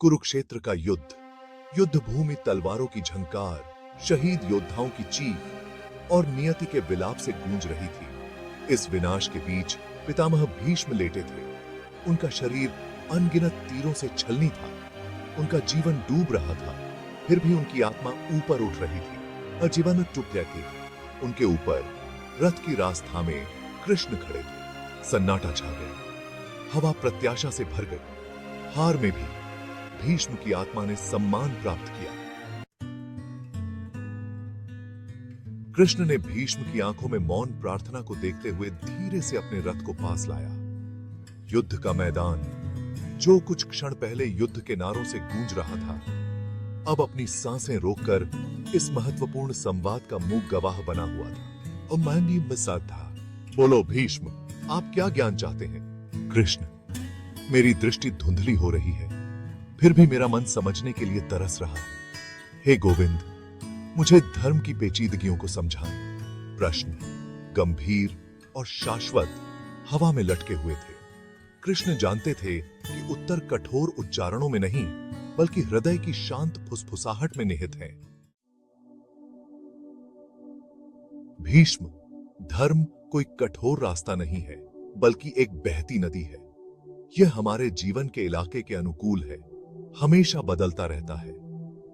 कुरुक्षेत्र का युद्ध, युद्ध भूमि तलवारों की झंकार, शहीद योद्धाओं की चीख और नियति के विलाप से गूंज रही थी। इस विनाश के बीच पितामह भीष्म लेटे थे। उनका शरीर अनगिनत तीरों से छलनी था। उनका जीवन डूब रहा था, फिर भी उनकी आत्मा ऊपर उठ रही थी और जीवन चुप रहती थी। उनके ऊपर रथ की रास थामे कृष्ण खड़े थे। सन्नाटा छा गया। हवा प्रत्याशा से भर गई। हार में भी भीष्म की आत्मा ने सम्मान प्राप्त किया। कृष्ण ने भीष्म की आंखों में मौन प्रार्थना को देखते हुए धीरे से अपने रथ को पास लाया। युद्ध का मैदान, जो कुछ क्षण पहले युद्ध के नारों से गूंज रहा था, अब अपनी सांसें रोककर इस महत्वपूर्ण संवाद का मूक गवाह बना हुआ था। और मैं भी मिसाल था। बोलो भीष्म, आप क्या ज्ञान चाहते हैं? कृष्ण, मेरी दृष्टि धुंधली हो रही है, फिर भी मेरा मन समझने के लिए तरस रहा है। हे गोविंद, मुझे धर्म की पेचीदगियों को समझाएं। प्रश्न गंभीर और शाश्वत हवा में लटके हुए थे। कृष्ण जानते थे कि उत्तर कठोर उच्चारणों में नहीं, बल्कि हृदय की शांत फुसफुसाहट में निहित है। भीष्म, धर्म कोई कठोर रास्ता नहीं है, बल्कि एक बहती नदी है। यह हमारे जीवन के इलाके के अनुकूल है, हमेशा बदलता रहता है,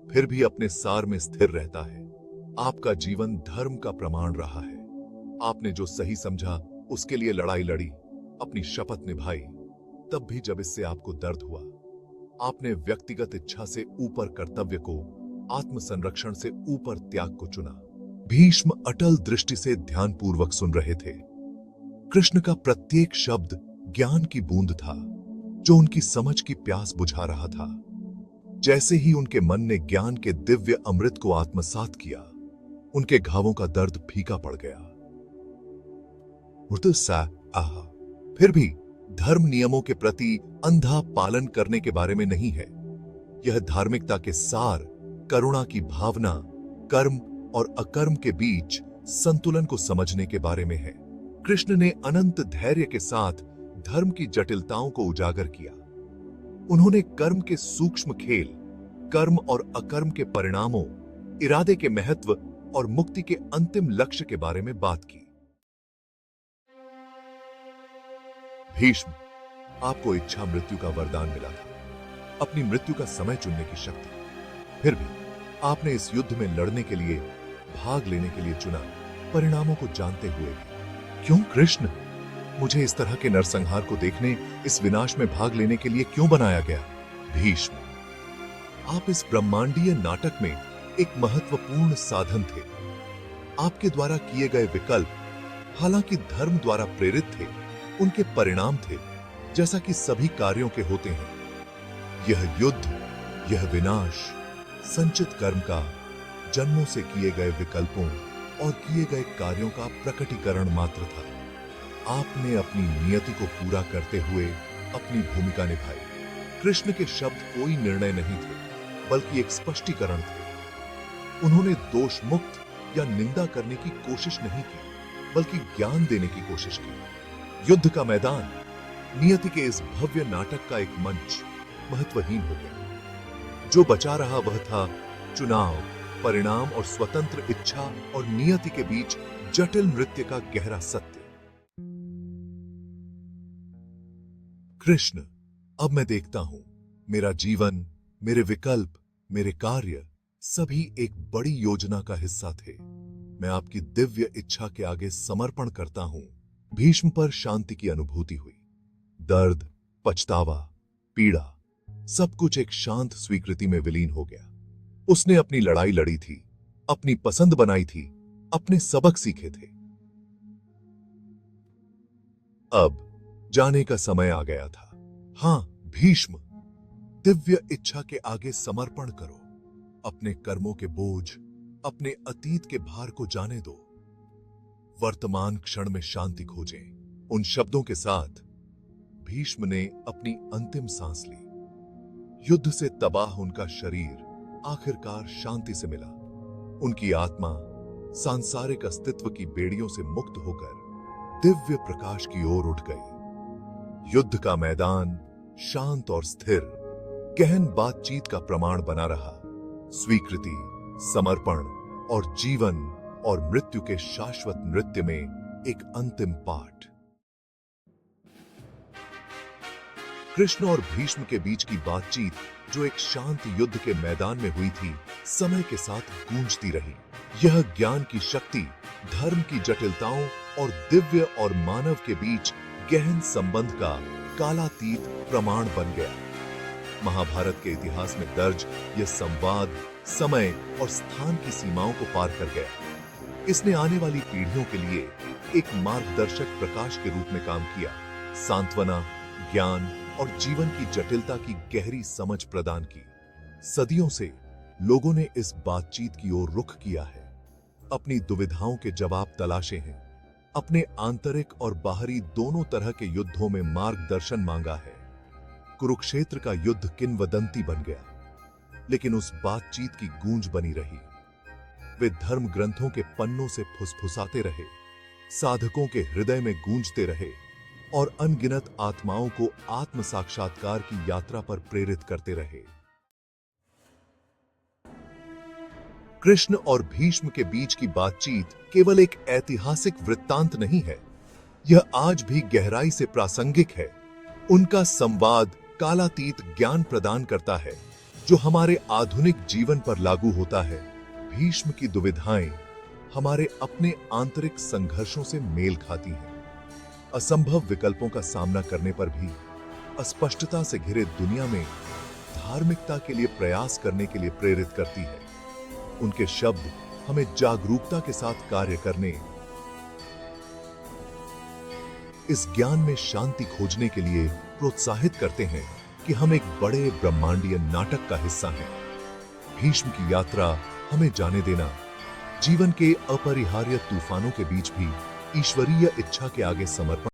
फिर भी अपने सार में स्थिर रहता है। आपका जीवन धर्म का प्रमाण रहा है। आपने जो सही समझा उसके लिए लड़ाई लड़ी, अपनी शपथ निभाई, तब भी जब इससे आपको दर्द हुआ। आपने व्यक्तिगत इच्छा से ऊपर कर्तव्य को, आत्म संरक्षण से ऊपर त्याग को चुना। भीष्म अटल दृष्टि से ध्यानपूर्वक सुन रहे थे। कृष्ण का प्रत्येक शब्द ज्ञान की बूंद था, जो उनकी समझ की प्यास बुझा रहा था। जैसे ही उनके मन ने ज्ञान के दिव्य अमृत को आत्मसात किया, उनके घावों का दर्द फीका पड़ गया। फिर भी धर्म नियमों के प्रति अंधा पालन करने के बारे में नहीं है। यह धार्मिकता के सार, करुणा की भावना, कर्म और अकर्म के बीच संतुलन को समझने के बारे में है। कृष्ण ने अनंत धैर्य के साथ धर्म की जटिलताओं को उजागर किया। उन्होंने कर्म के सूक्ष्म खेल, कर्म और अकर्म के परिणामों, इरादे के महत्व और मुक्ति के अंतिम लक्ष्य के बारे में बात की। भीष्म, आपको इच्छा मृत्यु का वरदान मिला था, अपनी मृत्यु का समय चुनने की शक्ति। फिर भी आपने इस युद्ध में लड़ने के लिए, भाग लेने के लिए चुना, परिणामों को जानते हुए भी। क्यों कृष्ण? मुझे इस तरह के नरसंहार को देखने, इस विनाश में भाग लेने के लिए क्यों बनाया गया? भीष्म, आप इस ब्रह्मांडीय नाटक में एक महत्वपूर्ण साधन थे। आपके द्वारा किए गए विकल्प, हालांकि धर्म द्वारा प्रेरित थे, उनके परिणाम थे, जैसा कि सभी कार्यों के होते हैं। यह युद्ध, यह विनाश, संचित कर्म का, जन्मों से किए गए विकल्पों और किए गए कार्यों का प्रकटीकरण मात्र था। आपने अपनी नियति को पूरा करते हुए अपनी भूमिका निभाई। कृष्ण के शब्द कोई निर्णय नहीं थे, बल्कि एक स्पष्टीकरण थे। उन्होंने दोष मुक्त या निंदा करने की कोशिश नहीं की, बल्कि ज्ञान देने की कोशिश की। युद्ध का मैदान, नियति के इस भव्य नाटक का एक मंच, महत्वहीन हो गया। जो बचा रहा वह था चुनाव, परिणाम और स्वतंत्र इच्छा और नियति के बीच जटिल नृत्य का गहरा सत्य। कृष्ण, अब मैं देखता हूं, मेरा जीवन, मेरे विकल्प, मेरे कार्य, सभी एक बड़ी योजना का हिस्सा थे। मैं आपकी दिव्य इच्छा के आगे समर्पण करता हूं। भीष्म पर शांति की अनुभूति हुई। दर्द, पछतावा, पीड़ा, सब कुछ एक शांत स्वीकृति में विलीन हो गया। उसने अपनी लड़ाई लड़ी थी, अपनी पसंद बनाई थी, अपने सबक सीखे थे। अब जाने का समय आ गया था। हां भीष्म, दिव्य इच्छा के आगे समर्पण करो। अपने कर्मों के बोझ, अपने अतीत के भार को जाने दो। वर्तमान क्षण में शांति खोजें। उन शब्दों के साथ भीष्म ने अपनी अंतिम सांस ली। युद्ध से तबाह उनका शरीर आखिरकार शांति से मिला। उनकी आत्मा सांसारिक अस्तित्व की बेड़ियों से मुक्त होकर दिव्य प्रकाश की ओर उठ गई। युद्ध का मैदान शांत और स्थिर, गहन बातचीत का प्रमाण बना रहा। स्वीकृति, समर्पण और जीवन और मृत्यु के शाश्वत नृत्य में एक अंतिम पाठ। कृष्ण और भीष्म के बीच की बातचीत जो एक शांत युद्ध के मैदान में हुई थी, समय के साथ गूंजती रही। यह ज्ञान की शक्ति, धर्म की जटिलताओं और दिव्य और मानव के बीच गहन संबंध का कालातीत प्रमाण बन गया। महाभारत के इतिहास में दर्ज यह संवाद समय और स्थान की सीमाओं को पार कर गया। इसने आने वाली पीढ़ियों के लिए एक मार्गदर्शक प्रकाश के रूप में काम किया, सांत्वना, ज्ञान और जीवन की जटिलता की गहरी समझ प्रदान की। सदियों से लोगों ने इस बातचीत की ओर रुख किया है, अपनी दुविधाओं के जवाब तलाशे हैं, अपने आंतरिक और बाहरी दोनों तरह के युद्धों में मार्गदर्शन मांगा है। कुरुक्षेत्र का युद्ध किंवदंती बन गया, लेकिन उस बातचीत की गूंज बनी रही। वे धर्म ग्रंथों के पन्नों से फुसफुसाते रहे, साधकों के हृदय में गूंजते रहे और अनगिनत आत्माओं को आत्म साक्षात्कार की यात्रा पर प्रेरित करते रहे। कृष्ण और भीष्म के बीच की बातचीत केवल एक ऐतिहासिक वृत्तांत नहीं है, यह आज भी गहराई से प्रासंगिक है। उनका संवाद कालातीत ज्ञान प्रदान करता है, जो हमारे आधुनिक जीवन पर लागू होता है। भीष्म की दुविधाएं हमारे अपने आंतरिक संघर्षों से मेल खाती हैं। असंभव विकल्पों का सामना करने पर भी अस्पष्टता से घिरे दुनिया में धार्मिकता के लिए प्रयास करने के लिए प्रेरित करती है। उनके शब्द हमें जागरूकता के साथ कार्य करने, इस ज्ञान में शांति खोजने के लिए प्रोत्साहित करते हैं कि हम एक बड़े ब्रह्मांडीय नाटक का हिस्सा हैं। भीष्म की यात्रा हमें जाने देना, जीवन के अपरिहार्य तूफानों के बीच भी ईश्वरीय इच्छा के आगे समर्पण